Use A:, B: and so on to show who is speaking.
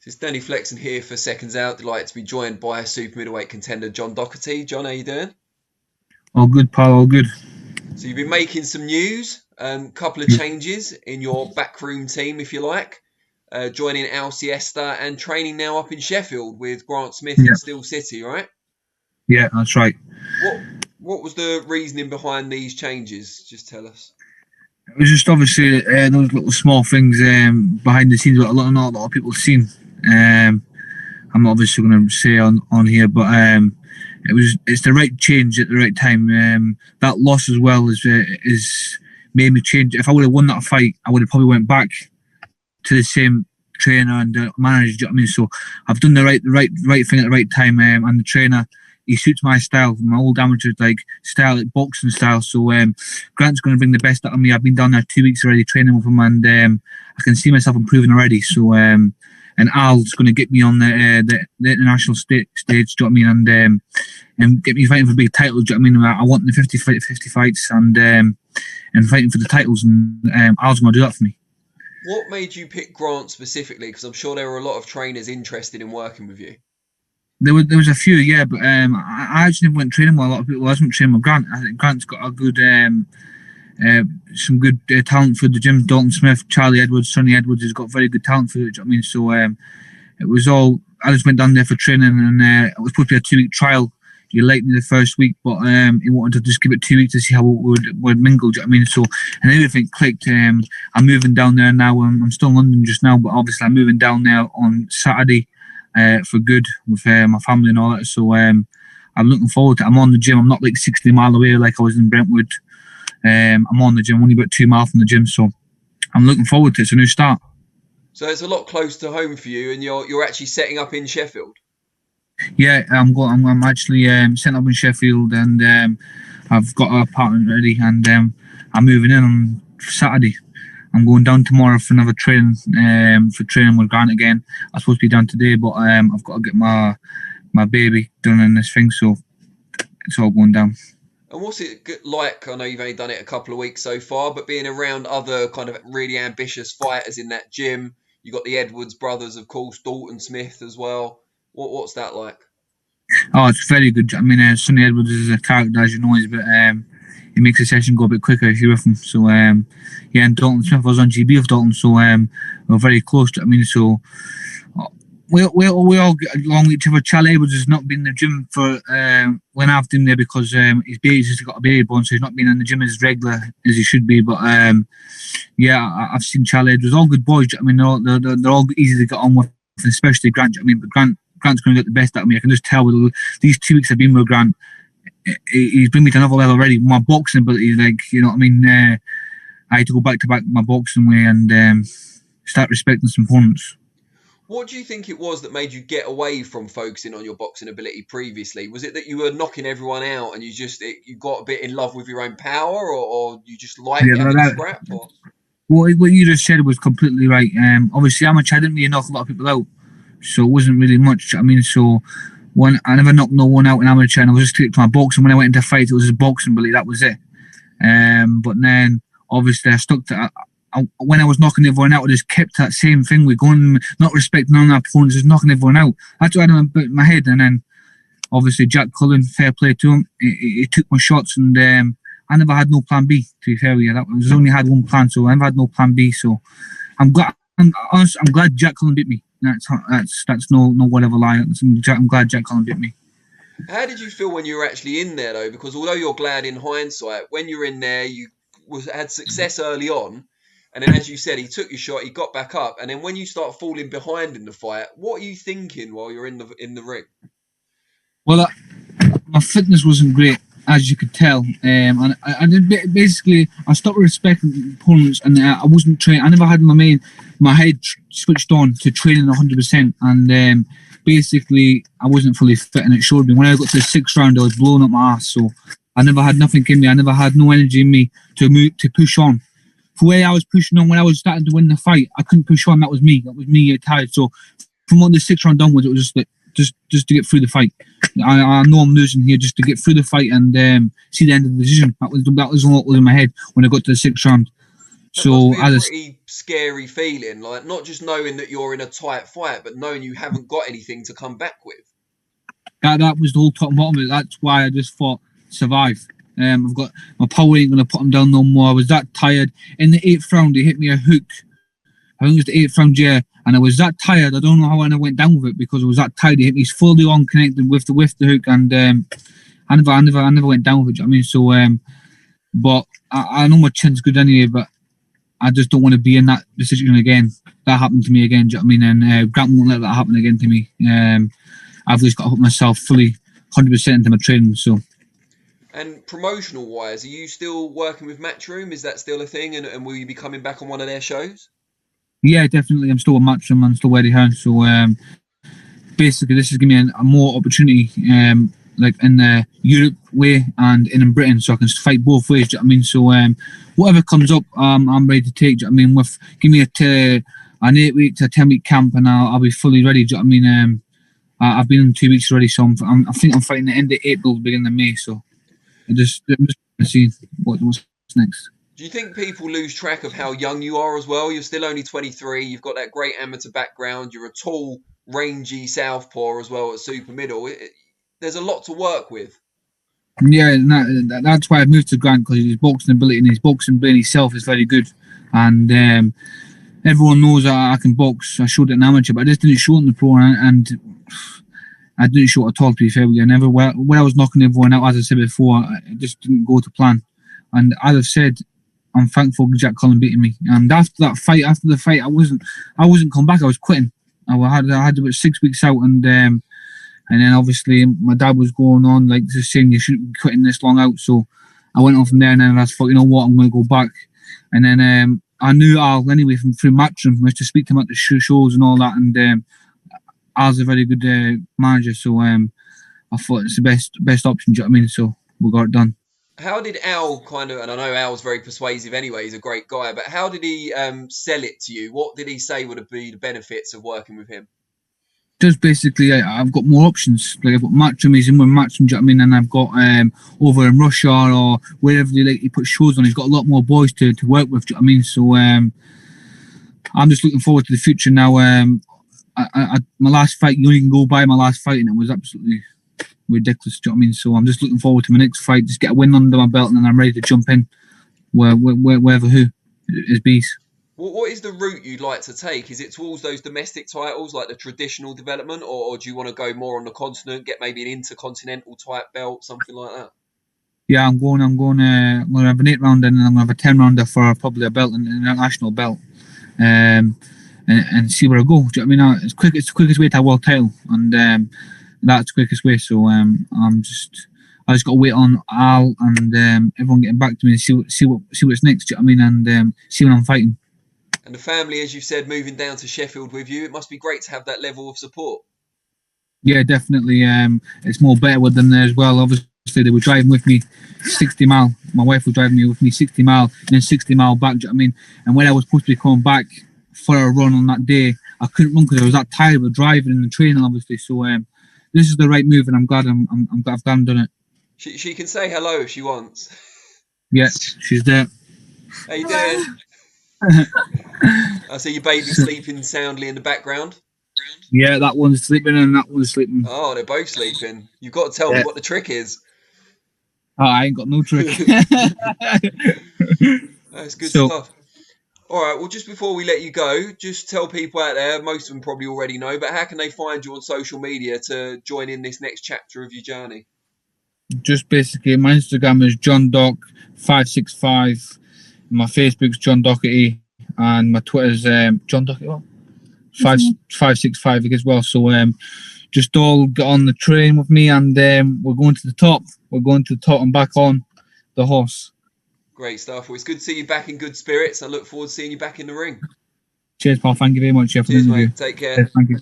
A: It's Danny Flexen here for Seconds Out. Delighted to be joined by super middleweight contender John Docherty. John, how you doing?
B: All good, pal. All good.
A: So you've been making some news, couple of
B: Yeah,
A: changes in your backroom team, if you like. Joining Siesta and training now up in Sheffield with Grant Smith
B: yeah,
A: and Steel City, right?
B: yeah. That's right.
A: What what was the reasoning behind these changes? Just tell us.
B: It was just obviously those little small things behind the scenes that not a lot of people have seen. Um, I'm not obviously going to say on here, but it's the right change at the right time. That loss as well is made me change. If I would have won that fight, I would have probably went back to the same trainer and manager. Do you know what I mean? So I've done the right thing at the right time, and the trainer, he suits my style, my old amateur style, like boxing style. So Grant's going to bring the best out of me. I've been down there 2 weeks already training with him, and I can see myself improving already. So and Al's going to get me on the international stage. Do you know what I mean? And get me fighting for big titles. Do you know what I mean? I want the 50 fights and fighting for the titles, and Al's going to do that for me.
A: What made you pick Grant specifically? Because I'm sure there were a lot of trainers interested in working with you.
B: There was a few, yeah, but I actually never went training with a lot of people. I wasn't training with Grant. I think Grant's got a good, some good talent for the gym. Dalton Smith, Charlie Edwards, Sonny Edwards has got very good talent for it. Do you know what I mean? So it was all. I just went down there for training, and it was supposed to be a 2 week trial. He liked me the first week, but he wanted to just give it 2 weeks to see how we would mingle. Do you know what I mean? So and everything clicked. I'm moving down there now. I'm still in London just now, but obviously I'm moving down there on Saturday. For good with my family and all that. So I'm looking forward to it. I'm on the gym. I'm not like 60 mile away like I was in Brentwood. I'm on the gym, only about 2 miles from the gym. So I'm looking forward to it. It's a new start.
A: So it's a lot close to home for you, and you're actually setting up in Sheffield.
B: Yeah, I'm going. I'm actually setting up in Sheffield, and I've got an apartment ready, and I'm moving in on Saturday. I'm going down tomorrow for another training, for training with Grant again. I was supposed to be down today, but I've got to get my baby done in this thing, so it's all going down.
A: And what's it like? I know you've only done it a couple of weeks so far, but being around other kind of really ambitious fighters in that gym, you got the Edwards brothers, of course, Dalton Smith as well. What's that like?
B: Oh, it's very good. I mean, Sonny Edwards is a character, as you know, he's he makes the session go a bit quicker if you're with him. So, yeah, and Dalton Smith was on GB with Dalton, so we're very close. I mean, so we all get along with each other. Charlie Edwards has not been in the gym for when I've been there because he's just got a baby born, so he's not been in the gym as regular as he should be. But yeah, I've seen Charlie Edwards, all good boys. I mean, they're all easy to get on with, especially Grant. I mean, but Grant's going to get the best out of me. I can just tell with these 2 weeks I've been with Grant. He's bring me to another level already. My boxing ability, like, you know what I mean. I had to go back to back my boxing way and start respecting some opponents.
A: What do you think it was that made you get away from focusing on your boxing ability previously? Was it that you were knocking everyone out and you got a bit in love with your own power, or you just liked
B: Yeah,
A: having a scrap? Or?
B: what you just said was completely right. Obviously, amateur, I didn't really knock a lot of people out, so it wasn't really much. I mean, so when I never knocked no one out in amateur, and I was just sticking to my boxing. When I went into fight, it was just boxing, but that was it. But then obviously I stuck to. When I was knocking everyone out, I just kept that same thing. We're going, not respecting none of our opponents, just knocking everyone out. That's what I had in my head. And then obviously Jack Cullen, fair play to him. He took my shots, and I never had no plan B. To be fair with you, I just only had one plan, so I never had no plan B. So I'm glad. I'm glad Jack Cullen beat me. That's no whatever lie. I'm glad Jack Cullen beat me.
A: How did you feel when you were actually in there, though? Because although you're glad in hindsight, when you're in there, you had success early on, and then as you said, he took your shot, he got back up, and then when you start falling behind in the fight, what are you thinking while you're in the ring?
B: Well, my fitness wasn't great, as you could tell, and I did basically. I stopped respecting opponents, and I wasn't trained. I never had my head switched on to training 100%, and basically I wasn't fully fit, and it showed me when I got to the 6th round. I was blowing up my ass, so I never had nothing in me. I never had no energy in me to push on. The way I was pushing on when I was starting to win the fight, I couldn't push on. That was me. That was me tired. So from on the 6th round onwards, it was just like just to get through the fight. I know I'm losing here, just to get through the fight and see the end of the decision. That was what was in my head when I got to the 6th round.
A: That must
B: So
A: be a pretty scary feeling, like not just knowing that you're in a tight fight, but knowing you haven't got anything to come back with.
B: that was the whole top and bottom of it. That's why I just thought survive. I've got my power ain't gonna put him down no more. I was that tired. In the 8th round, he hit me a hook. I think it was the 8th round, yeah. And I was that tired. I don't know how I went down with it because I was that tired. He hit me fully on connected with the hook, and I never went down with it. Do you know what I mean? So but I know my chin's good anyway, but I just don't want to be in that position again. That happened to me again. Do you know what I mean? And Grant won't let that happen again to me. I've just got to put myself fully 100% into my training. So.
A: And promotional wise, are you still working with Matchroom? Is that still a thing? And will you be coming back on one of their shows?
B: Yeah, definitely. I'm still a Matchroom. I'm still Eddie Hearn. So basically, this is giving me a more opportunity, like in the Europe way and in Britain, so I can fight both ways. Do you know what I mean? So whatever comes up, I'm ready to take. Do you know what I mean? Give me an 8-week to a 10-week camp, and I'll be fully ready. Do you know what I mean? I've been in 2 weeks already, so I think I'm fighting the end of April, beginning of May. So I'm just seeing what's next.
A: Do you think people lose track of how young you are as well? You're still only 23. You've got that great amateur background. You're a tall, rangy southpaw as well at super middle. There's a lot to work with.
B: Yeah, that's why I moved to Grant, because his boxing ability and his boxing brain himself is very good. And everyone knows that I can box. I showed it in amateur, but I just didn't show it in the pro, and I didn't show it at all, to be fair with you. When I was knocking everyone out, as I said before, it just didn't go to plan. And as I've said, I'm thankful Jack Cullen beating me. And after the fight, I wasn't come back. I was quitting. I had about 6 weeks out, and then obviously my dad was going on like just saying you shouldn't be quitting this long out. So I went on from there, and then I thought, you know what, I'm going to go back. And then I knew Al anyway through Matchroom. I used to speak to him at the shows and all that, and Al's a very good manager. So I thought it's the best option. Do you know what I mean? So we got it done.
A: How did Al kind of, and I know Al's very persuasive anyway, he's a great guy, but how did he sell it to you? What did he say would be the benefits of working with him?
B: Just basically, I've got more options. Like I've got Matchroom, he's in with Matchroom, do you know what I mean? And I've got over in Russia or wherever he puts shows on, he's got a lot more boys to work with, do you know what I mean? So I'm just looking forward to the future now. My last fight, you only can go by my last fight, and it was absolutely ridiculous, do you know what I mean? So I'm just looking forward to my next fight, just get a win under my belt, and then I'm ready to jump in wherever who is beast.
A: What is the route you'd like to take? Is it towards those domestic titles, like the traditional development, or do you want to go more on the continent, get maybe an intercontinental type belt, something like that?
B: Yeah, I'm going to have an 8-rounder, and then I'm going to have a 10-rounder for probably a belt, an international belt, and see where I go. Do you know what I mean? It's the quickest way to a world title, and that's the quickest way. So I just got to wait on Al and everyone getting back to me and see what's next. Do you know what I mean? And see when I'm fighting.
A: And the family, as you said, moving down to Sheffield with you, it must be great to have that level of support.
B: Yeah, definitely. It's more better with them there as well. Obviously, they were driving with me 60 mile. My wife was driving with me 60 mile and then 60 mile back. Do you know what I mean? And when I was supposed to be coming back for a run on that day, I couldn't run because I was that tired with driving and the training, obviously. So this is the right move, and I'm glad I've done it.
A: She can say hello if she wants.
B: Yeah, she's there.
A: How you doing? I see your baby sleeping soundly in the background.
B: Yeah, that one's sleeping and that one's sleeping.
A: Oh, they're both sleeping. You've got to tell me what the trick is.
B: Oh, I ain't got no trick.
A: That's good stuff. All right, well, just before we let you go, just tell people out there, most of them probably already know, but how can they find you on social media to join in this next chapter of your journey?
B: Just basically, my Instagram is JohnDoc565. My Facebook's John Docherty, and my Twitter's John Docherty 565 as well. So just all get on the train with me, and we're going to the top. We're going to the top and back on the horse.
A: Great stuff. Well, it's good to see you back in good spirits. I look forward to seeing you back in the ring.
B: Cheers, Paul. Thank you very much.
A: Cheers, mate. Take care.
B: Yes, thank you.